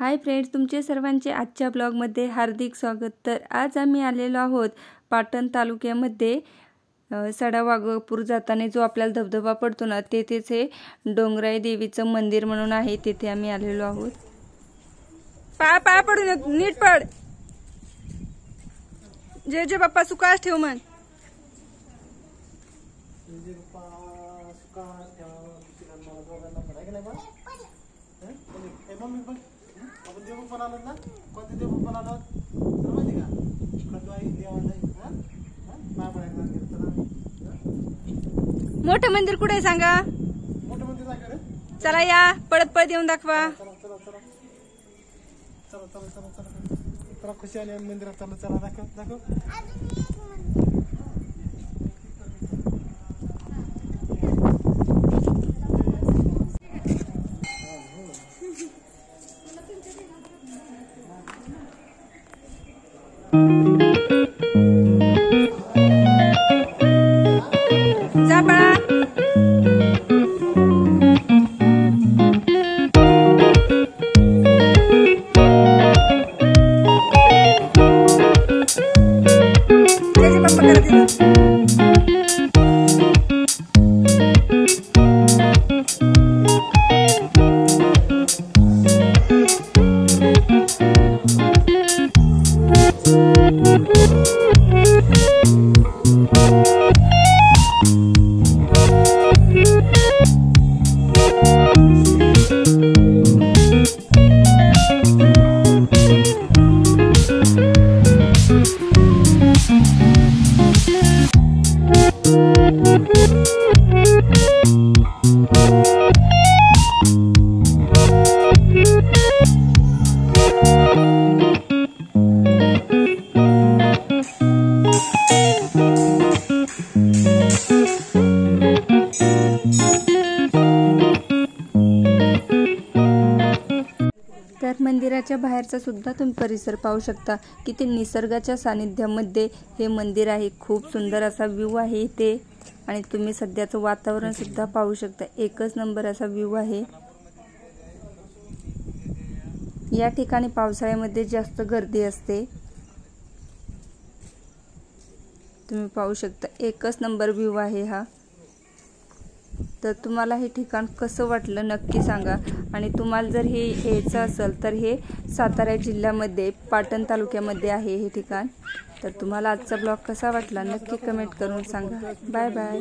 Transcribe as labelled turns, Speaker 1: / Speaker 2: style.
Speaker 1: Hi friends, तुमचे सर्वांचे आजच्या ब्लॉगमध्ये हार्दिक स्वागत। तर आज आम्ही आलेलो आहोत पाटण तालुक्यामध्ये सडावाघपूर जाताना जो आपल्याला धबधबा पडतो ना, तेथेच हे डोंगराई देवीचं मंदिर म्हणून आहे, तेथे आम्ही आलेलो आहोत। पाय पडू नीट पड, जय जय बाप्पा सुखास ठेव मन। मोठं मंदिर कुठे सांगा? चला या, पडत पडत येऊन दाखवा।
Speaker 2: चला खुशी आली मंदिरात, चला चला दाखव दाखव।
Speaker 1: जा पळा। जय जय बाप्पा करा तिथं। तर मंदिराच्या बाहेरचा सुद्धा तुम्ही परिसर पाहू शकता, किती निसर्गाच्या सानिध्यामध्ये हे मंदिर आहे। खूप सुंदर असा व्ह्यू आहे इथे, आणि तुम्ही सध्याचं वातावरण सुद्धा पाहू शकता, एकच नंबर असा व्ह्यू आहे। या ठिकाणी पावसाळ्यामध्ये जास्त गर्दी असते, तुम्ही पाहू शकता, एकच नंबर व्ह्यू आहे हा। तर तुम्हाला हे ठिकाण कसं वाटलं नक्की सांगा, आणि तुम्हाला जर हे यायचं असेल तर हे सातारा जिल्ह्यामध्ये पाटण तालुक्यामध्ये आहे हे ठिकाण। तर तुम्हाला आजचा ब्लॉग कसा वाटला नक्की कमेंट करून सांगा। Bye bye.